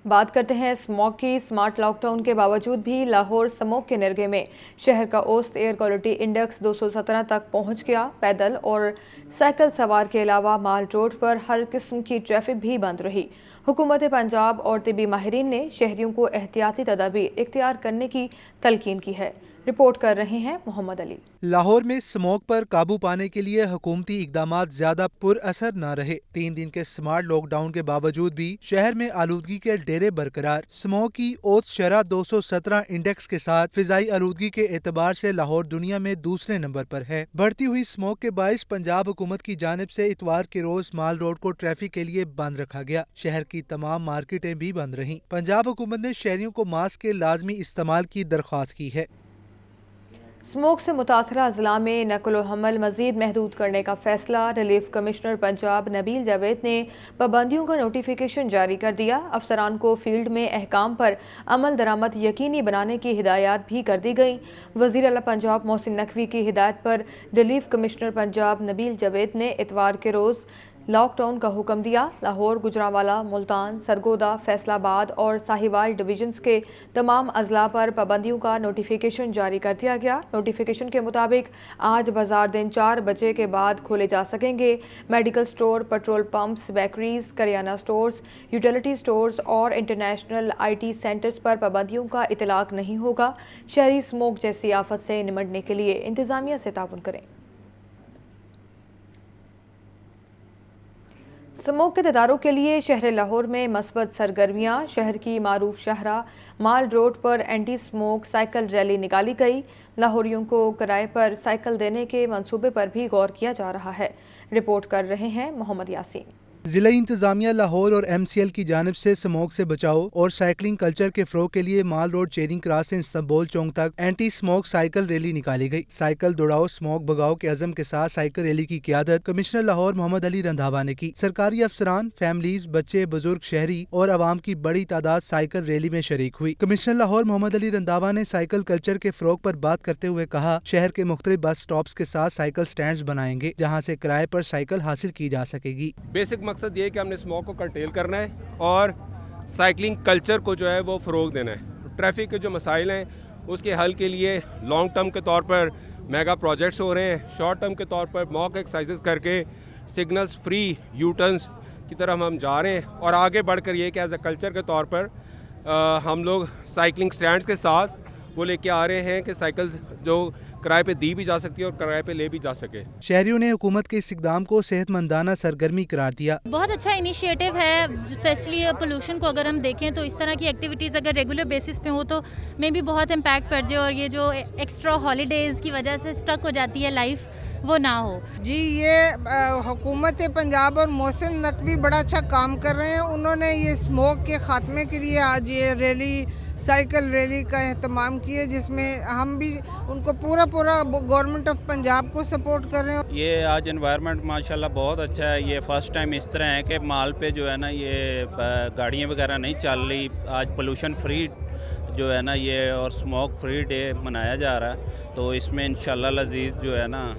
بات کرتے ہیں اسموگ کی۔ اسمارٹ لاک ڈاؤن کے باوجود بھی لاہور اسموگ کے نرگے میں شہر کا اوسط ایئر کوالٹی انڈیکس 217 تک پہنچ گیا۔ پیدل اور سائیکل سوار کے علاوہ مال روڈ پر ہر قسم کی ٹریفک بھی بند رہی۔ حکومت پنجاب اور طبی ماہرین نے شہریوں کو احتیاطی تدابیر اختیار کرنے کی تلقین کی ہے۔ رپورٹ کر رہے ہیں محمد علی۔ لاہور میں اسموگ پر قابو پانے کے لیے حکومتی اقدامات زیادہ پر اثر نہ رہے۔ 3 دن کے اسمارٹ لاک ڈاؤن کے باوجود بھی شہر میں آلودگی کے ڈیرے برقرار۔ اسموگ کی اوسط شرح 217 انڈیکس کے ساتھ فضائی آلودگی کے اعتبار سے لاہور دنیا میں دوسرے نمبر پر ہے۔ بڑھتی ہوئی اسموگ کے باعث پنجاب حکومت کی جانب سے اتوار کے روز مال روڈ کو ٹریفک کے لیے بند رکھا گیا۔ شہر کی تمام مارکیٹیں بھی بند رہیں۔ پنجاب حکومت نے شہریوں کو ماسک کے لازمی استعمال کی درخواست کی ہے۔ اسموگ سے متاثرہ اضلاع میں نقل و حمل مزید محدود کرنے کا فیصلہ۔ ریلیف کمشنر پنجاب نبیل جاوید نے پابندیوں کا نوٹیفیکیشن جاری کر دیا۔ افسران کو فیلڈ میں احکام پر عمل درآمد یقینی بنانے کی ہدایات بھی کر دی گئیں۔ وزیر اعلیٰ پنجاب محسن نقوی کی ہدایت پر ریلیف کمشنر پنجاب نبیل جاوید نے اتوار کے روز لاک ڈاؤن کا حکم دیا۔ لاہور، گجرانوالہ، ملتان، سرگودا، فیصل آباد اور ساہیوال ڈویژنز کے تمام اضلاع پر پابندیوں کا نوٹیفیکیشن جاری کر دیا گیا۔ نوٹیفیکیشن کے مطابق آج بازار دن 4 بجے کے بعد کھولے جا سکیں گے۔ Medical store, petrol pumps, bakeries, کریانہ سٹورز، یوٹیلیٹی سٹورز اور انٹرنیشنل آئی ٹی سینٹرز پر پابندیوں کا اطلاق نہیں ہوگا۔ شہری اسموگ جیسی آفت سے نمٹنے کے لیے انتظامیہ سے تعاون کریں۔ اسموگ کے تدارک کے لیے شہر لاہور میں مثبت سرگرمیاں۔ شہر کی معروف شاہراہ مال روڈ پر اینٹی اسموگ سائیکل ریلی نکالی گئی۔ لاہوریوں کو کرائے پر سائیکل دینے کے منصوبے پر بھی غور کیا جا رہا ہے۔ رپورٹ کر رہے ہیں محمد یاسین۔ ضلع انتظامیہ لاہور اور ایم سی ایل کی جانب سے اسموگ سے بچاؤ اور سائیکلنگ کلچر کے فروغ کے لیے مال روڈ چیرنگ کراس سے استنبول چوک تک اینٹی اسموگ سائیکل ریلی نکالی گئی۔ سائیکل دوڑاؤ اسموگ بھگاؤ کے عزم کے ساتھ سائیکل ریلی کی قیادت کمشنر لاہور محمد علی رندھاوا نے کی۔ سرکاری افسران، فیملیز، بچے، بزرگ، شہری اور عوام کی بڑی تعداد سائیکل ریلی میں شریک ہوئی۔ کمشنر لاہور محمد علی رندھاوا نے سائیکل کلچر کے فروغ پر بات کرتے ہوئے کہا، شہر کے مختلف بس سٹاپس کے ساتھ سائیکل سٹینڈز بنائیں گے جہاں سے کرائے پر سائیکل حاصل کی جا سکے گی۔ بیسک مقصد یہ ہے کہ ہم نے اسموگ کو کنٹرول کرنا ہے اور سائیکلنگ کلچر کو جو ہے وہ فروغ دینا ہے۔ ٹریفک کے جو مسائل ہیں اس کے حل کے لیے لانگ ٹرم کے طور پر میگا پروجیکٹس ہو رہے ہیں، شارٹ ٹرم کے طور پر موک ایکسرسائزز کر کے سگنلز فری یو ٹرنز کی طرف ہم جا رہے ہیں، اور آگے بڑھ کر یہ کہ ایز اے کلچر کے طور پر ہم لوگ سائیکلنگ سٹینڈز کے ساتھ وہ لے کے آ رہے ہیں کہ سائیکل جو کرائے پہ دی بھی جا سکتی ہے اور کرائے پہ لے بھی جا سکے۔ شہریوں نے حکومت کے اس اقدام کو صحت مندانہ سرگرمی قرار دیا۔ بہت اچھا انیشیٹو ہے، اسپیشلی پولوشن کو اگر ہم دیکھیں تو اس طرح کی ایکٹیویٹیز اگر ریگولر بیسس پہ ہو تو میں بھی بہت امپیکٹ پڑ جائے، اور یہ جو ایکسٹرا ہالیڈیز کی وجہ سے اسٹک ہو جاتی ہے لائف وہ نہ ہو۔ جی، یہ حکومت پنجاب اور محسن نقوی بڑا اچھا کام کر رہے ہیں۔ انہوں نے یہ اسموگ کے خاتمے کے لیے آج یہ ریلی، سائیکل ریلی کا اہتمام کیا، جس میں ہم بھی ان کو پورا گورنمنٹ آف پنجاب کو سپورٹ کر رہے ہیں۔ یہ آج انوائرمنٹ ماشاءاللہ بہت اچھا ہے۔ یہ فرسٹ ٹائم اس طرح ہے کہ مال پہ جو ہے نا یہ گاڑیاں وغیرہ نہیں چل رہی۔ آج پولوشن فری جو ہے نا یہ اور اسموگ فری ڈے منایا جا رہا ہے، تو اس میں انشاءاللہ العزیز جو ہے نا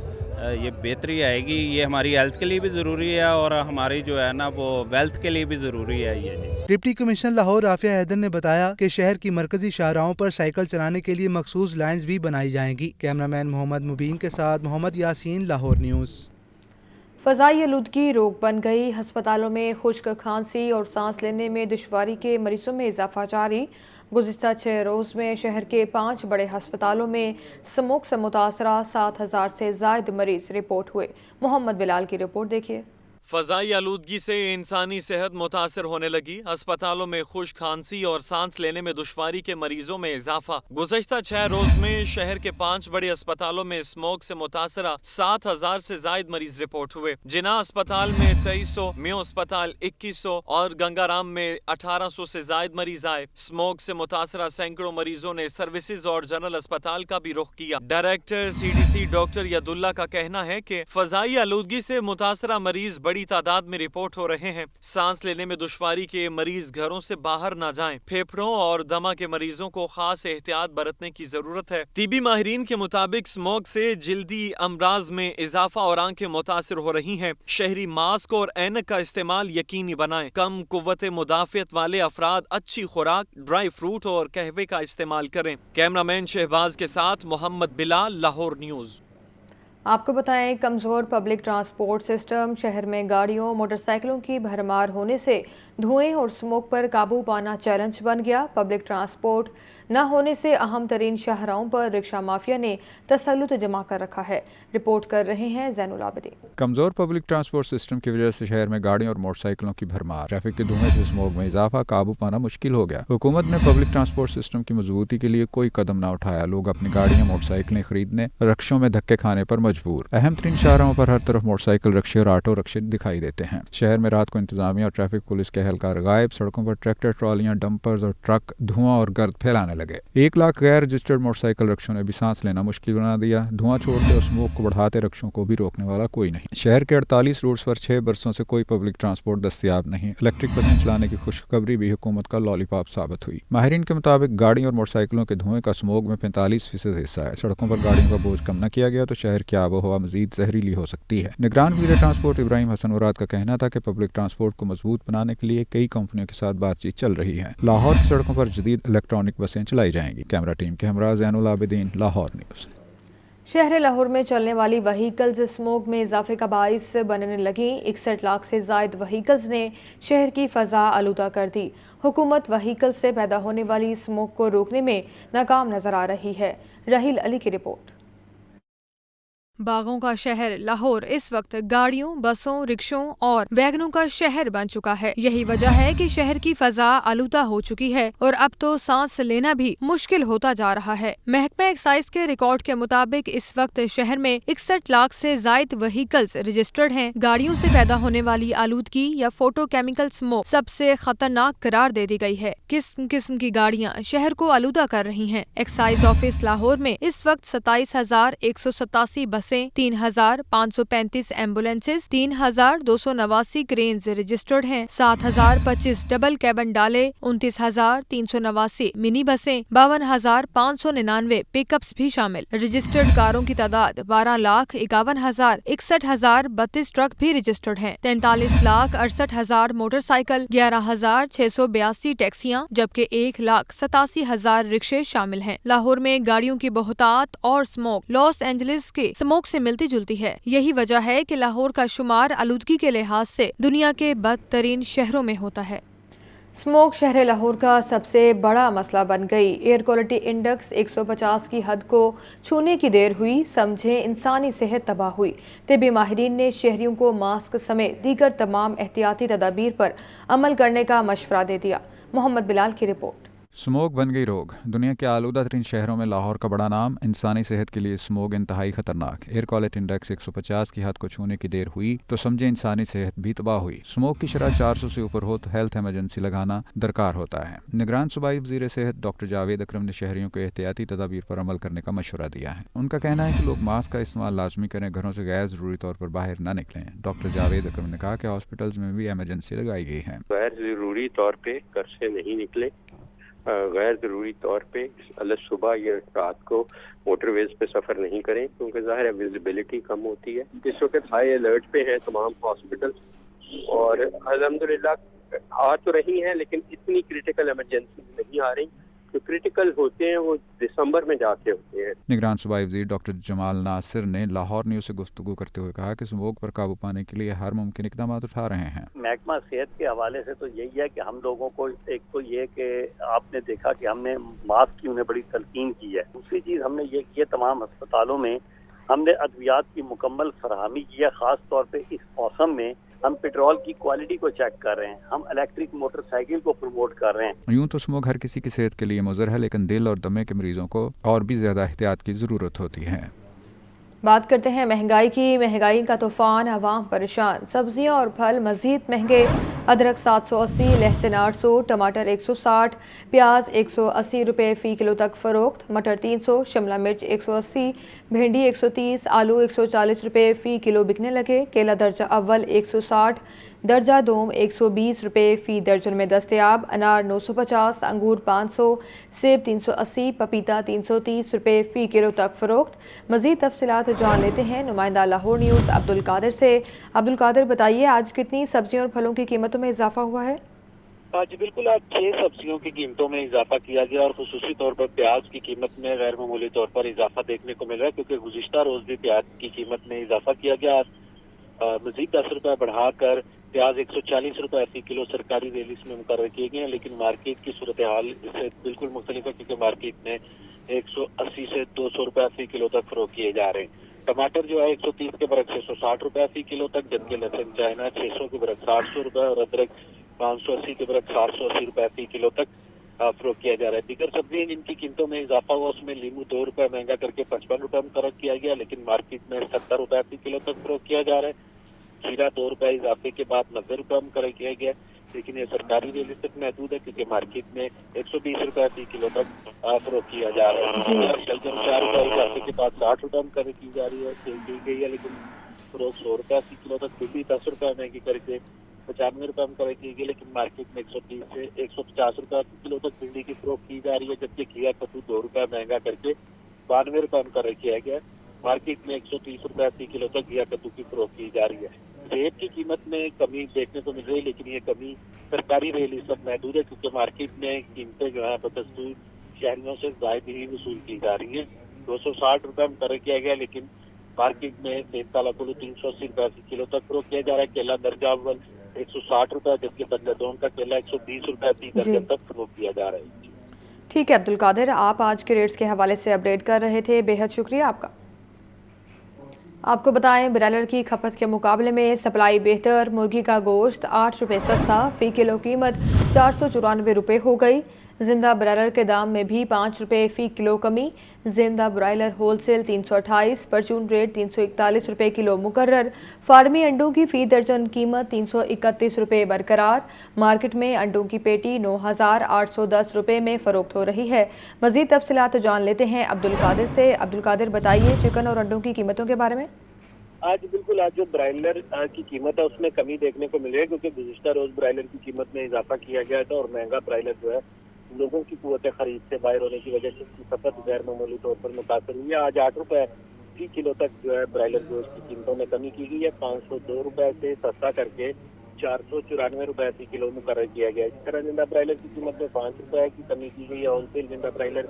یہ بہتری آئے گی۔ یہ ہماری ہیلتھ کے لیے بھی ضروری ہے اور ہماری جو ہے نا وہ ویلتھ کے لیے بھی ضروری ہے یہ۔ ڈپٹی کمشنر لاہور رافع حیدر نے بتایا کہ شہر کی مرکزی شاہراہوں پر سائیکل چلانے کے لیے مخصوص لائنز بھی بنائی جائیں گی۔ کیمرامین محمد مبین کے ساتھ محمد یاسین، لاہور نیوز۔ فضائی آلودگی روک بن گئی۔ ہسپتالوں میں خشک کھانسی اور سانس لینے میں دشواری کے مریضوں میں اضافہ جاری۔ گزشتہ 6 روز میں شہر کے 5 بڑے ہسپتالوں میں اسموگ سے متاثرہ 7,000 سے زائد مریض رپورٹ ہوئے۔ محمد بلال کی رپورٹ دیکھیے۔ فضائی آلودگی سے انسانی صحت متاثر ہونے لگی۔ ہسپتالوں میں خشک کھانسی اور سانس لینے میں دشواری کے مریضوں میں اضافہ۔ گزشتہ 6 روز میں شہر کے 5 بڑے اسپتالوں میں اسموگ سے متاثرہ 7,000 سے زائد مریض رپورٹ ہوئے۔ جناح اسپتال میں 2300، میو اسپتال 2100 اور گنگا رام میں 1800 سے زائد مریض آئے۔ اسموگ سے متاثرہ سینکڑوں مریضوں نے سروسز اور جنرل اسپتال کا بھی رخ کیا۔ ڈائریکٹر CDC ڈاکٹر ید اللہ کا کہنا ہے کہ فضائی آلودگی سے متاثرہ مریض بڑی बड़ी तादाद में रिपोर्ट हो रहे हैं। सांस लेने में दुश्वारी के मरीज घरों से बाहर न जाएं। फेफड़ों और दमा के मरीजों को खास एहतियात बरतने की जरूरत है। तिबी माहिरीन के मुताबिक स्मोक से जिल्दी अमराज में इजाफा और आंखें मुतासिर हो रही हैं। शहरी मास्क और ऐनक का इस्तेमाल यकीनी बनाएं। कम कुव्वत मुदाफियत वाले अफराद अच्छी खुराक, ड्राई फ्रूट और कहवे का इस्तेमाल करें। कैमरामैन शहबाज के साथ मोहम्मद बिलाल, लाहौर न्यूज़। आपको बताएं, कमज़ोर पब्लिक ट्रांसपोर्ट सिस्टम, शहर में गाड़ियों मोटरसाइकिलों की भरमार होने से धुएं और स्मोक पर काबू पाना चैलेंज बन गया। पब्लिक ट्रांसपोर्ट न होने से अहम तरीन शाहराहों पर रिक्शा माफिया ने तसल्लुत जमा कर रखा है। रिपोर्ट कर रहे हैं ज़ैनुल आबिदीन। कमज़ोर पब्लिक ट्रांसपोर्ट सिस्टम की वजह से शहर में गाड़ियों और मोटरसाइकिलों की भरमार, ट्रैफिक के धुएं से स्मोक में इजाफा, काबू पाना मुश्किल हो गया। हुकूमत ने पब्लिक ट्रांसपोर्ट सिस्टम की मजबूती के लिए कोई कदम न उठाया। लोग अपनी गाड़ियां मोटरसाइकिलें खरीदने रक्षों में धक्के खाने पर मजबूर। अहम तरीन शाहराहों पर हर तरफ मोटरसाइकिल रक्शे और ऑटो रक्शे दिखाई देते हैं। शहर में रात को इंतजामिया और ट्रैफिक पुलिस के एहलकार गायब। सड़कों पर ट्रैक्टर, ट्रॉलियां, डंपर्स और ट्रक धुआं और गर्द फैलाने लगे। 1 लाख गैर रजिस्टर्ड मोटरसाइकिल रक्षों ने भी सांस लेना मुश्किल बना दिया। धुआं छोड़ते और स्मोक को बढ़ाते रक्षों को भी रोकने वाला कोई नहीं। शहर के 48 रूट्स पर 6 बरसों से कोई पब्लिक ट्रांसपोर्ट दस्तयाब नहीं। इलेक्ट्रिक बसें चलाने की खुशखबरी भी हुकूमत का लॉलीपॉप साबित हुई। माहिरीन के मुताबिक गाड़ियों और मोटरसाइकिलों के धुएं का स्मोक में 45% हिस्सा है। सड़कों पर गाड़ियों का बोझ कम न किया गया तो शहर की आबो हवा मजीद जहरीली हो सकती है। निगरान वज़ीर ट्रांसपोर्ट इब्राहिम हसन मुराद का कहना था कि पब्लिक ट्रांसपोर्ट को मजबूत बनाने के लिए कई कंपनियों के साथ बातचीत चल रही है। लाहौर की सड़कों पर जदीद इलेक्ट्रॉनिक बसें चलाई जाएंगी। कैमरा टीम के हमरा ज़ैनुल आबिदीन, लाहौर न्यूज़। शहर लाहौर में चलने वाली वहीकल्स स्मोक में इजाफे का बाइस बनने लगी। 61 लाख से जायद वहीकल्स ने शहर की फ़ज़ा आलूदा कर दी। हुकूमत वहीकल्स से पैदा होने वाली स्मोक को रोकने में नाकाम नजर आ रही है। रहील अली की रिपोर्ट। बागों का शहर लाहौर इस वक्त गाड़ियों, बसों, रिक्शों और वैगनों का शहर बन चुका है। यही वजह है कि शहर की फजा आलूदा हो चुकी है और अब तो सांस लेना भी मुश्किल होता जा रहा है। महकमा एक्साइज के रिकॉर्ड के मुताबिक इस वक्त शहर में 61 लाख से जायद व्हीकल्स रजिस्टर्ड हैं। गाड़ियों से पैदा होने वाली आलूदगी या फोटोकेमिकल स्मोक सबसे खतरनाक करार दे दी गई है। किस्म किस्म की गाड़ियां शहर को आलूदा कर रही हैं। एक्साइज ऑफिस लाहौर में इस वक्त 27,187 बसें, 3,535 एम्बुलेंसेज, 3,289 क्रेन्स रजिस्टर्ड हैं। 7,025 डबल कैबन डाले, 29,389 मिनी बसें, 52,599 पिकअप्स भी शामिल। रजिस्टर्ड कारों की तादाद 12,51,000, 61,032 ट्रक भी रजिस्टर्ड हैं। 43,68,000 मोटरसाइकिल, 11,682 टैक्सियां, जबकि 1,87,000 रिक्शे शामिल हैं। लाहौर में गाड़ियों की बहुतात और स्मोक लॉस एंजलिस के स्मोक से मिलती जुलती है। यही वजह है कि लाहौर का शुमार आलूदगी के लिहाज से दुनिया के बदतरीन शहरों में होता है। स्मोक शहर लाहौर का सबसे बड़ा मसला बन गई। एयर क्वालिटी इंडेक्स 150 की हद को छूने की देर हुई, समझे इंसानी सेहत तबाह हुई। तिबी माहिरीन ने शहरियों को मास्क समेत दीगर तमाम एहतियाती तदाबीर पर अमल करने का मशवरा दे दिया। मोहम्मद बिलाल की रिपोर्ट। स्मोक बन गई रोग। दुनिया के आलूदा तरीन शहरों में लाहौर का बड़ा नाम। इंसानी सेहत के लिए स्मोक इंतहाई खतरनाक। एयर क्वालिटी इंडेक्स 150 की हद को छूने की देर हुई तो समझे इंसानी सेहत भी तबाह हुई। स्मोक की शरह 400 से ऊपर हो तो हेल्थ इमरजेंसी लगाना दरकार होता है। निगरान सूबाई वज़ीर सेहत डॉक्टर जावेद अकरम ने शहरियों को एहतियाती तदाबीर पर अमल करने का मशवरा दिया है। उनका कहना है कि लोग मास्क का इस्तेमाल लाजमी करें, घरों से गैर जरूरी तौर पर बाहर न निकलें। डॉक्टर जावेद अकरम ने कहा कि हॉस्पिटल्स में भी इमरजेंसी लगाई गई है। गैर जरूरी तौर पे घर से नहीं निकले, गैर ज़रूरी तौर पे सुबह या रात को मोटरवेज पे सफ़र नहीं करें, क्योंकि ज़ाहिर है विजिबिलिटी कम होती है। इस वक्त हाई अलर्ट पे हैं तमाम हॉस्पिटल और अल्हम्दुलिल्लाह आ तो रही हैं, लेकिन इतनी क्रिटिकल इमरजेंसी नहीं आ रही। जो क्रिटिकल होते हैं वो दिसंबर में जाके होते हैं। निगरान सूबाई वज़ीर डॉक्टर जमाल नासिर ने लाहौर न्यूज़ से गुफ्तगू करते हुए कहा कि स्मोक पर काबू पाने के लिए हर मुमकिन इक़दाम उठा रहे हैं। महकमा सेहत के हवाले से तो यही है कि हम लोगों को एक तो ये कि आपने देखा कि हमने मास्क की उन्हें बड़ी तलकीन की है। दूसरी चीज़ हमने ये की है, तमाम अस्पतालों में हमने अद्वियात की मुकम्मल फराहमी की है। ख़ास तौर पर इस मौसम में हम पेट्रोल की क्वालिटी को चेक कर रहे हैं, हम इलेक्ट्रिक मोटरसाइकिल को प्रमोट कर रहे हैं। यूं तो स्मोक हर किसी की सेहत के लिए मुज़र है, लेकिन दिल और दमे के मरीजों को और भी ज़्यादा एहतियात की ज़रूरत होती है। बात करते हैं महंगाई की। महंगाई का तूफान, आवाम परेशान। सब्जियां और फल मजीद महंगे। अदरक 780, लहसुन 800, टमाटर 160, प्याज 180 रुपये फ़ी किलो तक फ़रोख्त। मटर 300, शिमला मिर्च 180, भिंडी 130, आलू 140 रुपये फ़ी किलो बिकने लगे। केला दर्जा अव्वल 160, दर्जा दोम 120 रुपये फ़ी दर्जन में दस्तयाब। अनार 950, अंगूर 500, सेब 380, पपीता 330 रुपये फ़ी किलो तक फ़रोख्त। मज़ीद तफसीलात जान लेते हैं नुमाइंदा लाहौर न्यूज़ अब्दुल कादिर से। अब्दुल कादिर, बताइए आज कितनी सब्जियों और फलों की कीमतों में इजाफा हुआ है? जी बिल्कुल, आज 6 सब्जियों की कीमतों में इजाफा किया गया और खुसूसी तौर पर प्याज की कीमत में गैर मामूली तौर पर इजाफा देखने को मिल रहा है, क्योंकि गुज़िश्ता रोज भी प्याज की कीमत में इजाफा किया गया। मजीद 10 रुपये बढ़ाकर प्याज 140 रुपये फ़ी किलो सरकारी रेलिस में मुकर्रर किए गए हैं, लेकिन मार्केट की सूरत हाल इससे बिल्कुल मुख्तलिफ है, क्योंकि मार्केट में 180 से 200 रुपये फ़ी किलो तक फरोख्त किए जा रहे हैं। टमाटर जो है 130 के बरक 660 रुपये फ़ी किलो तक, जबकि लहसुन चाइना 600 के बरक 700 रुपये और अदरक 580 के बरक 780 रुपये फ़ी किलो तक फरोख्त किया जा रहा है। दीगर सब्जियां जिनकी कीमतों में इजाफा हुआ, उसमें लीमू 2 रुपये महंगा करके 55 रुपये मुकर्रर किया गया, लेकिन मार्केट में 70 रुपये फ़ी किलो तक फरोख्त किया जा रहा है। खीरा 2 रुपये इजाफे के बाद 90 रुपये मुकर्रर किया गया, लेकिन ये सरकारी रेलिस तक महदूद है, क्योंकि मार्केट में 120 रुपये फ़ी किलो तक फरोख्त किया जा रहा है। शलजम 4 रुपये इजाफे के बाद 60 रुपये मुकर्रर की जा रही है, की गई है, लेकिन फरोख्त 100 रुपये फ़ी किलो तक। भिंडी 10 रुपये महंगी करके 95 रुपये मुकर्रर की गई, लेकिन मार्केट में 130 से 150 रुपये फ़ी किलो तक भिंडी की फरोख्त की जा रही है, जबकि खीरा कद्दू 2 रुपये महंगा करके 92 रुपये मुकर्रर किया गया। मार्केट में 130 रुपये फ़ी किलो तक घिया कद्दू की फरोख्त की जा रही है। सेब की कीमत में कमी देखने को मिल रही है, लेकिन ये कमी सरकारी रेलिस तक महदूद है, क्योंकि मार्केट में कीमतें जो है बदस्तूर शहरियों से ज़ायद ही वसूल की जा रही हैं। 260 रुपये मुकर्रर किया गया, लेकिन मार्केट में सेब काला कुल्लू 380 रुपये फ़ी किलो तक फरोख्त किया जा रहा है। केला दर्जा अव्वल 160 रुपये, जबकि दर्जा दोम का केला 120 रुपये फ़ी दर्जन तक फरोख्त किया जा रहा है। ठीक है अब्दुल कादिर, आप आज के रेट्स के हवाले से अपडेट कर रहे थे, बेहद शुक्रिया आपका। आपको बताएं, ब्रायलर की खपत के मुकाबले में सप्लाई बेहतर। मुर्गी का गोश्त 8 रुपये सस्ता, फ़ी किलो कीमत 494 रुपये हो गई। जिंदा ब्रायलर के दाम में भी 5 रुपये फ़ी किलो कमी। जिंदा ब्रायलर होलसेल 328, परचून रेट 341 रुपये किलो मुकर्रर। फार्मी अंडों की फ़ी दर्जन कीमत 331 रुपये बरकरार। मार्केट में अंडों की पेटी 9,810 रुपये में फ़रोख्त हो रही है। मज़ीद तफसीलात जान लेते हैं अब्दुल कादिर से। अब्दुल कादिर, बताइए चिकन और अंडों की कीमतों के बारे में। आज बिल्कुल, आज जो ब्रायलर की कीमत है उसमें कमी देखने को मिल रही है, क्योंकि गुज़िश्ता रोज ब्रायलर की कीमत में इजाफा किया गया था और महंगा ब्रायलर जो है लोगों की कुव्वत खरीद से बाहर होने की वजह से इसकी खपत गैर मामूली तौर पर मुतासर हुई है। आज 8 रुपये फ़ी किलो तक जो है ब्रायलर गोश्त की कीमतों में कमी की गई है। 502 रुपये से सस्ता करके 494 रुपये फ़ी किलो मुकर्रर किया गया है। इस तरह जिंदा ब्रायलर की कीमत में 5 रुपये की कमी की गई है। होलसेल जिंदा ब्रायलर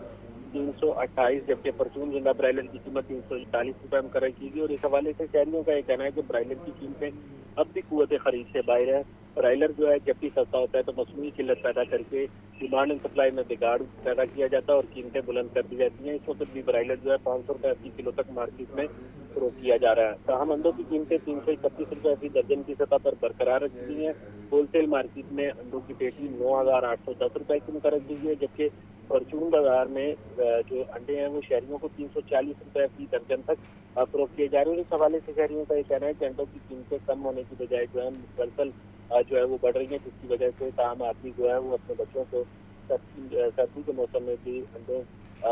328, जबकि परचून जिंदा ब्रायलर की कीमत 340 रुपये मुकर्रर की गई। और इस हवाले से शहरियों का ये कहना है कि ब्रायलर की कीमतें अब भी कुव्वत खरीद से बाहर है। ब्रायलर जो है जब भी सस्ता होता है तो मसनूई किल्लत पैदा करके डिमांड एंड सप्लाई में बिगाड़ पैदा किया जाता है और कीमतें बुलंद कर दी जाती हैं। इस वक्त भी ब्रायलर जो है 500 रुपये फ़ी किलो तक मार्केट में फरोख्त किया जा रहा है। ताहम अंडों की कीमतें 331 रुपये फ़ी दर्जन की सतह पर बरकरार रखी हैं। होलसेल मार्केट में अंडों की पेटी 9,810 रुपये की मुकर्रर की गई है, जबकि परचून बाजार में जो अंडे हैं वो शहरियों को 340 रुपये फ़ी दर्जन तक फरोख्त किए जा रहे हैं। इस हवाले से शहरियों का ये कहना है कि अंडों की कीमतें कम होने की बजाय जो है मुसलसल जो है वो बढ़ रही है, जिसकी वजह से ताम आदमी जो है वो अपने बच्चों को सर्दी के मौसम में भी अंडों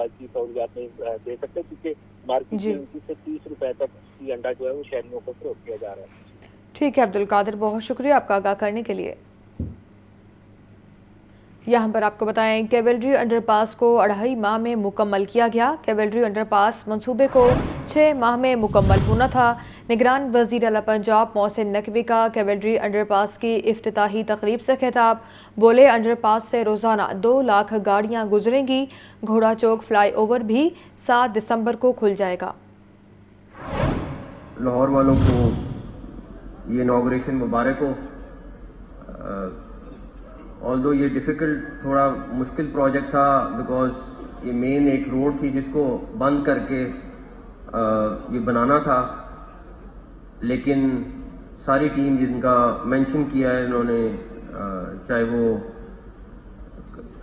की सहूलियात नहीं दे सकते, क्योंकि मार्केट में 29 से 30 रुपये तक की अंडा जो है वो शहरियों को फरोख्त किया जा रहा है। ठीक है अब्दुल कादिर, बहुत शुक्रिया आपका आगाह करने के लिए। यहाँ पर आपको बताएं, कैवेलरी अंडरपास को 2.5 माह में मुकम्मल किया गया। कैवेलरी अंडरपास मंसूबे को 6 माह में मुकम्मल होना था। निगरान वज़ीर आला पंजाब मोहसिन नकवी का कैवेलरी अंडरपास की इफ्तिताही तकरीब से खिताब। बोले, अंडरपास से रोज़ाना 2 लाख गाड़ियाँ गुजरेंगी। घोड़ा चौक फ्लाई ओवर भी 7 दिसंबर को खुल जाएगा। लाहौर वालों को ये इनॉग्रेशन मुबारक हो। ऑल्दो ये डिफ़िकल्ट, थोड़ा मुश्किल प्रोजेक्ट था, बिकॉज ये मेन एक रोड थी जिसको बंद करके ये बनाना था, लेकिन सारी टीम जिनका मेंशन किया है इन्होंने, चाहे वो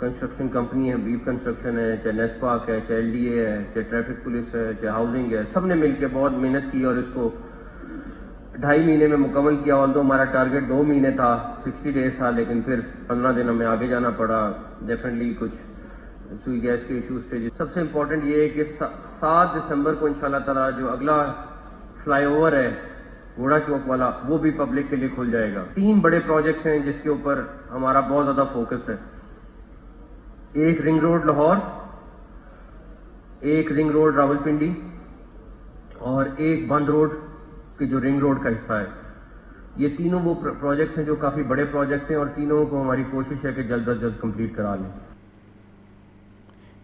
कंस्ट्रक्शन कंपनी है, हबीब कंस्ट्रक्शन है, चाहे नेस्पाक है, चाहे LDA है, चाहे ट्रैफिक पुलिस है, चाहे हाउसिंग है, सब ने मिलकर बहुत मेहनत की और इसको 2.5 महीने में मुकम्मल किया। ऑल्दो हमारा टारगेट 2 महीने था, 60 डेज था, लेकिन फिर 15 दिन हमें आगे जाना पड़ा। डेफिनेटली कुछ सुई गैस के इश्यूज थे। सबसे इम्पोर्टेंट ये है कि 7 दिसंबर को इंशाल्लाह ताला जो अगला फ्लाईओवर है घोड़ा चौक वाला, वो भी पब्लिक के लिए खुल जाएगा। 3 बड़े प्रोजेक्ट्स हैं जिसके ऊपर हमारा बहुत ज्यादा फोकस है। एक रिंग रोड लाहौर, एक रिंग रोड रावलपिंडी और एक बंद रोड की जो रिंग रोड का हिस्सा है। ये तीनों वो प्रोजेक्ट्स हैं जो काफी बड़े प्रोजेक्ट्स हैं और तीनों को हमारी कोशिश है कि जल्द अज जल्द कंप्लीट करा लें।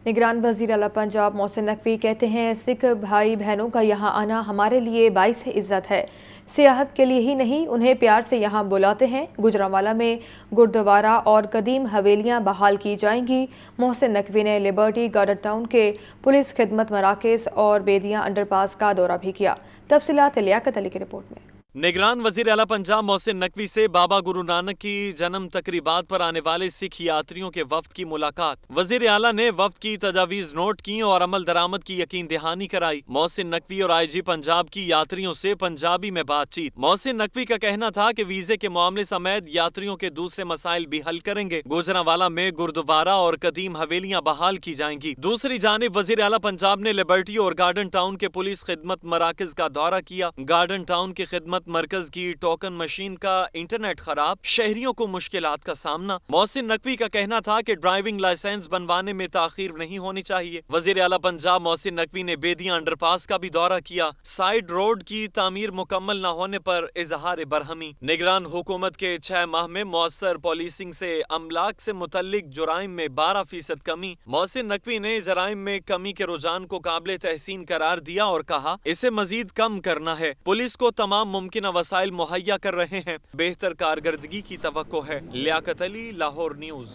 निगरान वज़ीर आला पंजाब मोहसिन नकवी कहते हैं, सिख भाई बहनों का यहाँ आना हमारे लिए बाइस इज़्ज़त है। सियाहत के लिए ही नहीं, उन्हें प्यार से यहाँ बुलाते हैं। गुजरांवाला में गुरुद्वारा और कदीम हवेलियाँ बहाल की जाएंगी। मोहसिन नकवी ने लिबर्टी गार्डन टाउन के पुलिस खिदमत मराकज़ और बेदियाँ अंडरपास का दौरा भी किया। तफसीलात लियाकत अली की रिपोर्ट में। निगरान वजीर आला पंजाब मोहसिन नकवी से बाबा गुरु नानक की जन्म तकरीबात पर आने वाले सिख यात्रियों के वफ्द की मुलाकात। वजीर आला ने वफ्द की तजावीज नोट की और अमल दरामद की यकीन दहानी कराई। मोहसिन नकवी और IG पंजाब की यात्रियों से पंजाबी में बातचीत। मोहसिन नकवी का कहना था कि वीजे के मामले समेत यात्रियों के दूसरे मसाइल भी हल करेंगे। गुजरांवाला में गुरुद्वारा और कदीम हवेलियां बहाल की जाएंगी। दूसरी जानिब वजीर आला पंजाब ने लिबर्टी और गार्डन टाउन के पुलिस खिदमत मराकज का दौरा किया। गार्डन टाउन की खिदमत मरकज की टोकन मशीन का इंटरनेट खराब, शहरियों को मुश्किलात का सामना। मोहसिन नकवी का कहना था कि ड्राइविंग लाइसेंस बनवाने में ताखीर नहीं होनी चाहिए। वजीर आला पंजाब मोहसिन नकवी ने बेदियां अंडरपास का भी दौरा किया। साइड रोड की तामीर मुकम्मल न होने पर इजहार बरहमी। निगरान हुकूमत के 6 माह में मौसर पॉलिसिंग से अमलाक से मुतल्लिक जुराइम में 12% कमी। मोहसिन नकवी ने जराइम में कमी के रुझान को काबिल तहसीन करार दिया और कहा इसे मजीद कम करना है। पुलिस को तमाम मुमकिन वसाइल मुहैया कर रहे हैं। बेहतर कारकर्दगी की तवक्को है। लियाकत अली, लाहौर न्यूज़।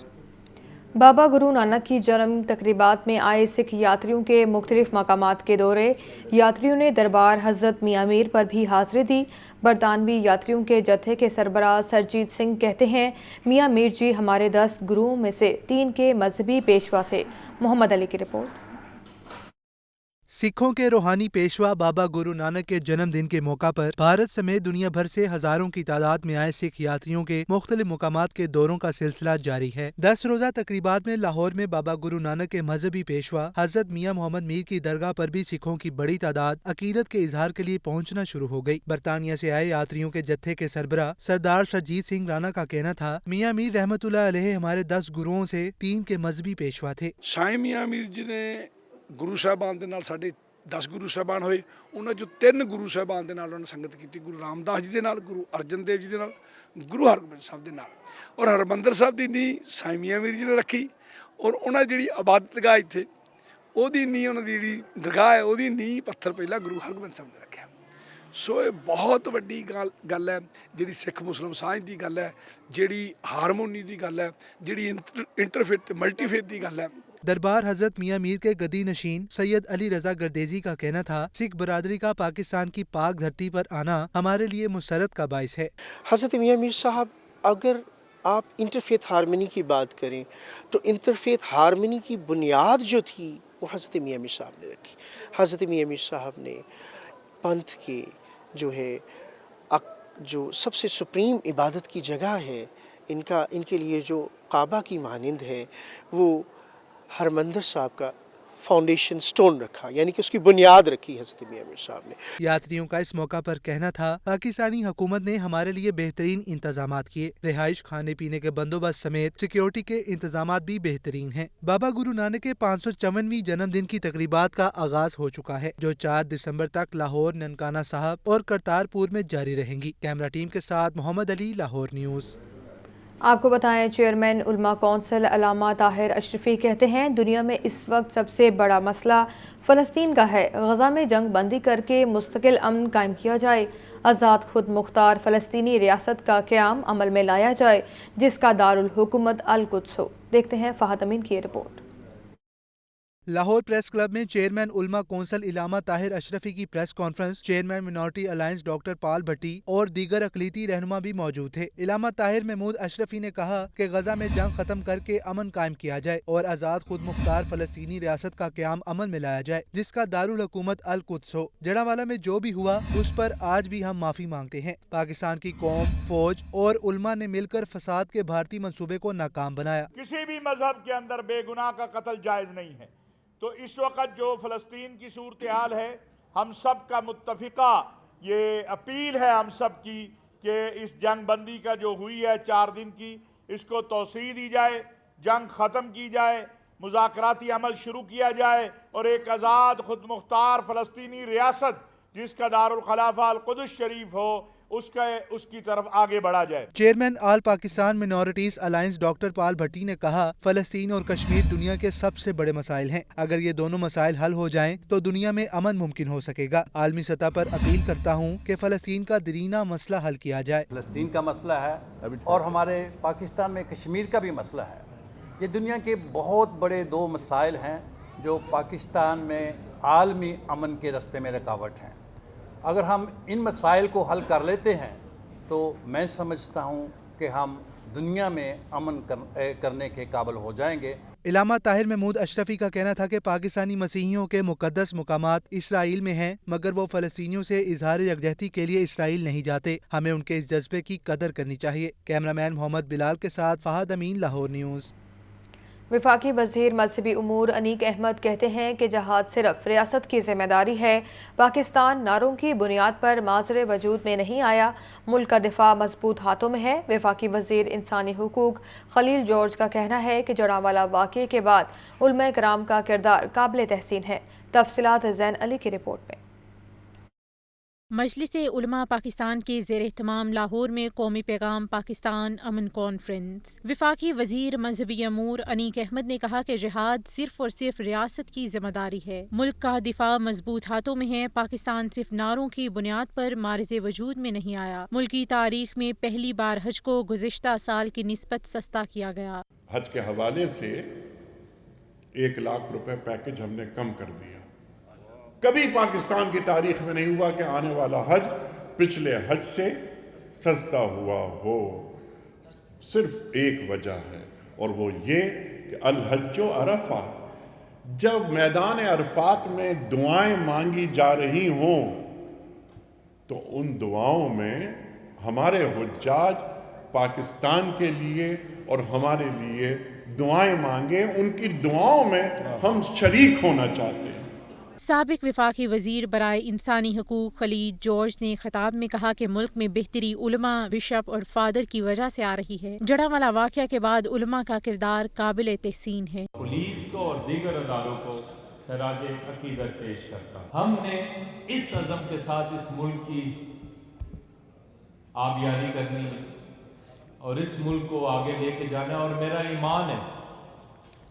बाबा गुरु नानक की जन्म तकरीबात में आए सिख यात्रियों के मुख्तलिफ मकामात के दौरे। यात्रियों ने दरबार हज़रत मियाँ मीर पर भी हाज़िरी दी। बरतानवी यात्रियों के जत्थे के सरबराह सरजीत सिंह कहते हैं, मियाँ मीर जी हमारे 10 गुरुओं में से 3 के मजहबी पेशवा थे। मोहम्मद अली की रिपोर्ट। सिखों के रूहानी पेशवा बाबा गुरु नानक के जन्मदिन के मौका पर भारत समेत दुनिया भर से हजारों की तादाद में आए सिख यात्रियों के मुख्तलिफ मुकामात के दौरों का सिलसिला जारी है। 10 रोजा तकरीबात में लाहौर में बाबा गुरु नानक के मजहबी पेशवा हजरत मियाँ मोहम्मद मीर की दरगाह पर भी सिखों की बड़ी तादाद अकीदत के इजहार के लिए पहुँचना शुरू हो गयी। बरतानिया से आए यात्रियों के जत्थे के सरबराह सरदार सरजीत सिंह राणा का कहना था, मियाँ मीर रहमतुल्लाह अलैह हमारे 10 गुरुओं से 3 के मजहबी पेशवा थे। साईं मियाँ मीर जी ने गुरु साहबान ਦੇ ਨਾਲ ਸਾਡੇ 10 ਗੁਰੂ ਸਾਹਿਬਾਨ ਹੋਏ। ਉਹਨਾਂ ਚੋਂ 3 ਗੁਰੂ ਸਾਹਿਬਾਨ ਦੇ ਨਾਲ ਉਹਨਾਂ ਨੇ ਸੰਗਤ ਕੀਤੀ। ਗੁਰੂ ਰਾਮਦਾਸ ਜੀ ਦੇ ਨਾਲ, ਗੁਰੂ ਅਰਜਨ ਦੇਵ ਜੀ ਦੇ ਨਾਲ, ਗੁਰੂ ਹਰਗੋਬਿੰਦ ਸਾਹਿਬ ਦੇ ਨਾਲ। ਔਰ ਹਰਮੰਦਰ ਸਾਹਿਬ ਦੀ ਨੀਂਹ ਸਾਈਂ ਮੀਆਂ ਮੀਰ ਜੀ ਨੇ ਰੱਖੀ। ਔਰ ਉਹਨਾਂ ਜਿਹੜੀ ਇਬਾਦਤਗਾਹ ਇੱਥੇ ਉਹਦੀ ਨੀਂਹ, ਉਹਨਾਂ ਦੀ ਜਿਹੜੀ ਦਰਗਾਹ ਹੈ ਉਹਦੀ ਨੀਂਹ ਪੱਥਰ ਪਹਿਲਾਂ ਗੁਰੂ ਹਰਗੋਬਿੰਦ ਸਾਹਿਬ ਨੇ ਰੱਖਿਆ। ਸੋ ਇਹ ਬਹੁਤ ਵੱਡੀ ਗੱਲ ਹੈ, ਜਿਹੜੀ ਸਿੱਖ ਮੁਸਲਿਮ ਸਾਂਝ ਦੀ ਗੱਲ ਹੈ, ਜਿਹੜੀ ਹਾਰਮੋਨੀ ਦੀ ਗੱਲ ਹੈ, ਜਿਹੜੀ ਇੰਟਰਫੇਥ ਤੇ ਮਲਟੀਫੇਥ ਦੀ ਗੱਲ ਹੈ। दरबार हजरत मियाँ मीर के गदी नशीन सैयद अली रजा गर्देजी का कहना था, सिख बरादरी का पाकिस्तान की पाक धरती पर आना हमारे लिए मुसरत का बाइस है। हजरत मियाँ मीर साहब, अगर आप इंटरफेथ हारमनी की बात करें तो इंटरफेथ हारमनी की बुनियाद जो थी वो हजरत मियाँ मीर साहब ने रखी। हजरत मियाँ मीर साहब ने पंथ के जो है जो सबसे सुप्रीम इबादत की जगह है, इनके लिए जो काबा की मानिंद है वो हरमंदर साहब का फाउंडेशन स्टोन रखा, यानी कि उसकी बुनियाद रखी हज़रत मियाँ मीर साहब ने। यात्रियों का इस मौका पर कहना था, पाकिस्तानी हुकूमत ने हमारे लिए बेहतरीन इंतजामात किए। रिहाइश, खाने पीने के बंदोबस्त समेत सिक्योरिटी के इंतजामात भी बेहतरीन हैं। बाबा गुरु नानक के 554वीं जन्मदिन की तकरीबात का आगाज हो चुका है, जो 4 दिसंबर तक लाहौर, ननकाना साहब और करतारपुर में जारी रहेंगी। कैमरा टीम के साथ मोहम्मद अली, लाहौर न्यूज़। आपको बताएं, चेयरमैन उलमा कौंसिल अल्लामा ताहिर अशरफी कहते हैं, दुनिया में इस वक्त सबसे बड़ा मसला फ़लस्तीन का है। गज़ा में जंग बंदी करके मुस्तकिल अमन कायम किया जाए। आज़ाद खुद मुख्तार फ़लस्तीनी रियासत का क़याम अमल में लाया जाए, जिसका दारुल हुकूमत अल कुद्स हो। देखते हैं फ़हद अमीन की रिपोर्ट। लाहौर प्रेस क्लब में चेयरमैन उलमा कौंसल इलामा ताहिर अशरफी की press conference, chairman minority alliance doctor Paul Bhatti और दीगर अकलीती रहनुमा भी मौजूद थे। इलामा ताहिर महमूद अशरफी ने कहा कि गजा में जंग खत्म करके अमन कायम किया जाए और आजाद खुद मुख्तार फलस्तीनी रियासत का क्याम अमन में लाया जाए, जिसका दारुल हुकूमत अल कुद्स हो। जड़ावाला में जो भी हुआ उस पर आज भी हम माफी मांगते हैं। पाकिस्तान की कौम, फौज और उलमा ने मिलकर फसाद के भारतीय मंसूबे को नाकाम बनाया। किसी भी मजहब के अंदर बेगुनाह का कत्ल जायज नहीं है। तो इस वक्त जो फ़लस्तीन की सूरत हाल है, हम सब का मुत्तफ़िका ये अपील है हम सब की कि इस जंग बंदी का जो हुई है 4 दिन की, इसको तोसी दी जाए, जंग ख़त्म की जाए, मुज़ाकराती अमल शुरू किया जाए और एक आज़ाद खुद मुख्तार फ़लस्तीनी रियासत जिसका दारुल खलाफा अल कुद्स शरीफ हो उसकी तरफ आगे बढ़ा जाए। Chairman all Pakistan minorities alliance doctor Paul Bhatti ने कहा, फलस्तीन और कश्मीर दुनिया के सबसे बड़े मसाइल हैं। अगर ये दोनों मसाइल हल हो जाएं तो दुनिया में अमन मुमकिन हो सकेगा। आलमी सतह पर अपील करता हूँ कि फलस्तीन का दरीना मसला हल किया जाए। फलस्तीन का मसला है और हमारे पाकिस्तान में कश्मीर का भी मसला है। ये दुनिया के बहुत बड़े 2 मसाइल हैं जो पाकिस्तान में आलमी अमन के रास्ते में रुकावट हैं। अगर हम इन मसाइल को हल कर लेते हैं तो मैं समझता हूँ कि हम दुनिया में अमन करने के काबिल हो जाएंगे। इलामा ताहिर महमूद अशरफी का कहना था कि पाकिस्तानी मसीहियों के मुकद्दस मुकामात इसराइल में हैं, मगर वो फलस्तीनियों से इजहार यकजहती के लिए इसराइल नहीं जाते। हमें उनके इस जज्बे की कदर करनी चाहिए। कैमरामैन मोहम्मद बिलाल के साथ फहद अमीन, लाहौर न्यूज़। वफाकी वज़ीर मजहबी उमूर अनीक अहमद कहते हैं कि जहाद सिर्फ रियासत की जिम्मेदारी है। पाकिस्तान नारों की बुनियाद पर माजरे वजूद में नहीं आया। मुल्क का दिफा मजबूत हाथों में है। वफाकी वज़ीर इंसानी हुकूक खलील जॉर्ज का कहना है कि जड़ावाला वाक़े के बाद उलमा कराम का किरदार काबिल तहसीन है। तफसीलात ज़ैन अली की रिपोर्ट में। मजलिस उलमा पाकिस्तान के ज़ेर एहतमाम लाहौर में कौमी पैगाम पाकिस्तान अमन कॉन्फ्रेंस। वफाकी वज़ीर मजहबी अमूर अनीक अहमद ने कहा कि जिहाद सिर्फ और सिर्फ रियासत की जिम्मेदारी है। मुल्क का दिफा मजबूत हाथों में है। पाकिस्तान सिर्फ नारों की बुनियाद पर मारिज़े वजूद में नहीं आया। मुल्क की तारीख में पहली बार हज को गुज़िश्ता साल की निस्बत सस्ता किया गया। हज के हवाले से 1 लाख रुपए पैकेज हमने कम कर दिया। कभी पाकिस्तान की तारीख में नहीं हुआ कि आने वाला हज पिछले हज से सस्ता हुआ हो। सिर्फ एक वजह है और वो ये कि अल हज्जो अरफा, जब मैदान अरफात में दुआएं मांगी जा रही हों तो उन दुआओं में हमारे हुज्जाज पाकिस्तान के लिए और हमारे लिए दुआएं मांगे। उनकी दुआओं में हम शरीक होना चाहते हैं। साबिक वफाकी वज़ीर बराए इंसानी हकूक़ खलील जॉर्ज ने खिताब में कहा कि मुल्क में बेहतरी उलमा, बिशप और फादर की वजह से आ रही है। जड़ावाला वाक़या के बाद उलमा का किरदार काबिल तहसीन है। पुलिस को और दीगर अदारों को खराज अकीदत पेश करता। हमने इस अज़म के साथ इस मुल्क की आबियारी करनी है और इस मुल्क को आगे लेके जाना, और मेरा ईमान है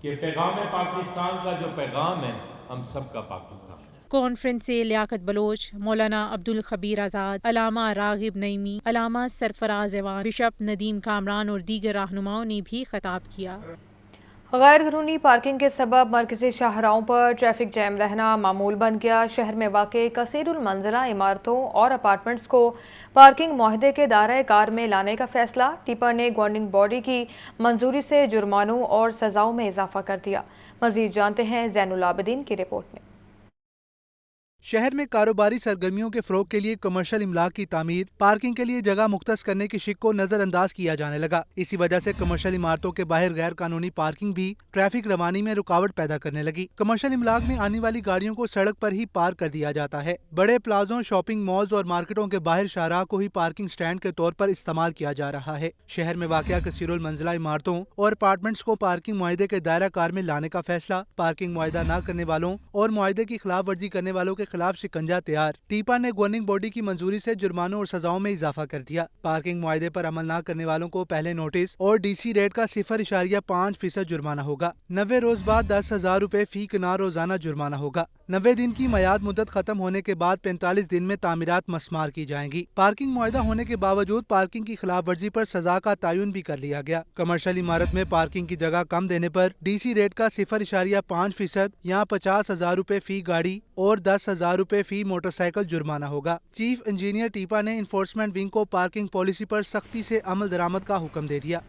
कि पैगाम पाकिस्तान का जो पैगाम है हम सब का पाकिस्तान। कॉन्फ्रेंस से लियाकत बलोच, मौलाना अब्दुल खबीर आज़ाद, अलामा रागिब नईमी, अलामा सरफराज एवान, बिशप नदीम कामरान और दीगर रहनुमाओं ने भी खिताब किया। गैर कानूनी पार्किंग के सबब मरकज़ी शाहराहों पर ट्रैफिक जैम रहना मामूल बन गया। शहर में वाक़ कसीरुल मंज़िला इमारतों और अपार्टमेंट्स को पार्किंग मुआहदे के दायरे कार में लाने का फैसला। टिपर ने गवर्निंग बॉडी की मंजूरी से जुर्मानों और सज़ाओं में इजाफा कर दिया। मज़ीद जानते हैं ज़ैनुल आबिदीन की रिपोर्ट में। शहर में कारोबारी सरगर्मियों के फ़रोग़ के लिए कमर्शियल इमलाक की तामीर, पार्किंग के लिए जगह मुख्तस करने की शिक को नज़रअंदाज किया जाने लगा। इसी वजह से कमर्शियल इमारतों के बाहर गैर कानूनी पार्किंग भी ट्रैफिक रवानी में रुकावट पैदा करने लगी। कमर्शियल इमलाक में आने वाली गाड़ियों को सड़क पर ही पार्क कर दिया जाता है। बड़े प्लाजों, शॉपिंग मॉल्स और मार्केटों के बाहर शाहराह को ही पार्किंग स्टैंड के तौर पर इस्तेमाल किया जा रहा है। शहर में वाक़या कसीरुल मंजिला इमारतों और अपार्टमेंट्स को पार्किंग मुआहदे के दायरा कार में लाने का फैसला। पार्किंग मुआहदा न करने वालों और मुआहदे की खिलाफ वर्जी करने वालों के खिलाफ शिकंजा तैयार। टीपा ने गवर्निंग बॉडी की मंजूरी से जुर्मानों और सजाओं में इजाफा कर दिया। पार्किंग मुआहदे पर अमल न करने वालों को पहले नोटिस और DC रेट का 0.5% जुर्माना होगा। 90 रोज बाद 10,000 रुपए फी किनार रोजाना जुर्माना होगा। 90 दिन की मयाद मुद्दत खत्म होने के बाद 45 दिन में तामीरात मस्मार की जाएंगी। पार्किंग मुआहदा होने के बावजूद पार्किंग की खिलाफ वर्जी पर सजा का तयन भी कर लिया गया। कमर्शियल इमारत में पार्किंग की जगह कम देने पर DC रेट का 0.5% या 50,000 रुपए फी गाड़ी और 10,000 रुपए फी मोटरसाइकिल जुर्माना होगा। चीफ इंजीनियर टीपा ने इन्फोर्समेंट विंग को पार्किंग पॉलिसी पर सख्ती से अमल दरामद का हुक्म दे दिया।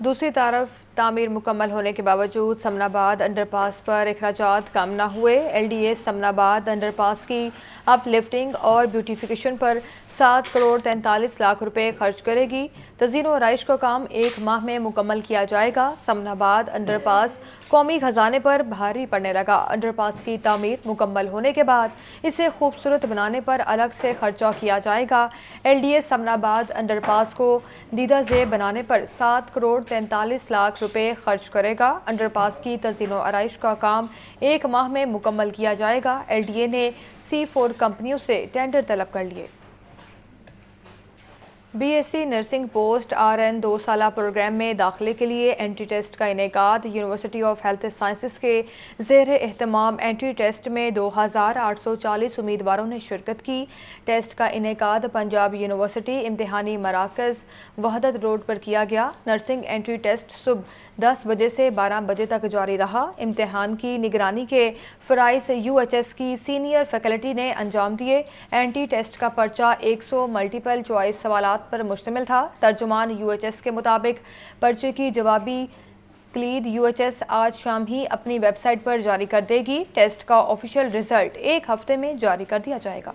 दूसरी तरफ तामीर मुकम्मल होने के बावजूद समनाबाद अंडरपास पर अखराजात कम न हुए। LDA समनाबाद अंडरपास की अपलिफ्टिंग और ब्यूटिफिकेशन पर 7 करोड़ 43 लाख रुपए खर्च करेगी। तज़ीन और आराइश का काम 1 माह में मुकम्मल किया जाएगा। समनाबाद अंडरपास कौमी खजाने पर भारी पड़ने लगा। अंडरपास की तामीर मुकम्मल होने के बाद इसे खूबसूरत बनाने पर अलग से खर्चा किया जाएगा। LDA समनाबाद अंडरपास को दीदा ज़ेब बनाने पर 7 करोड़ 43 लाख रुपए खर्च करेगा। अंडरपास की तज़ीन और आराइश का काम 1 माह में मुकम्मल किया जाएगा। LDA ने C4 कंपनियों से टेंडर तलब कर लिए। BSc नर्सिंग पोस्ट RN 2 साला प्रोग्राम में दाखिले के लिए एंट्री टेस्ट का इनेकाद। यूनिवर्सिटी ऑफ हेल्थ साइंसेस के ज़ेर एहतमाम एंट्री टेस्ट में 2,840 उम्मीदवारों ने शिरकत की। टेस्ट का इनेकाद पंजाब यूनिवर्सिटी इम्तिहानी मराकज़ वहदत रोड पर किया गया। नर्सिंग एंट्री टेस्ट सुबह 10 बजे से 12 बजे तक जारी रहा। इम्तिहान की निगरानी के फ़राइज़ UHS की सीनियर फैकल्टी ने अंजाम दिए। एंट्री टेस्ट का पर्चा 100 मल्टीपल चॉइस सवालात पर मुश्तमिल था। तर्जुमान UHS के मुताबिक पर्चे की जवाबी क्लीद UHS आज शाम ही अपनी वेबसाइट पर जारी कर देगी। टेस्ट का ऑफिशियल रिजल्ट 1 हफ्ते में जारी कर दिया जाएगा।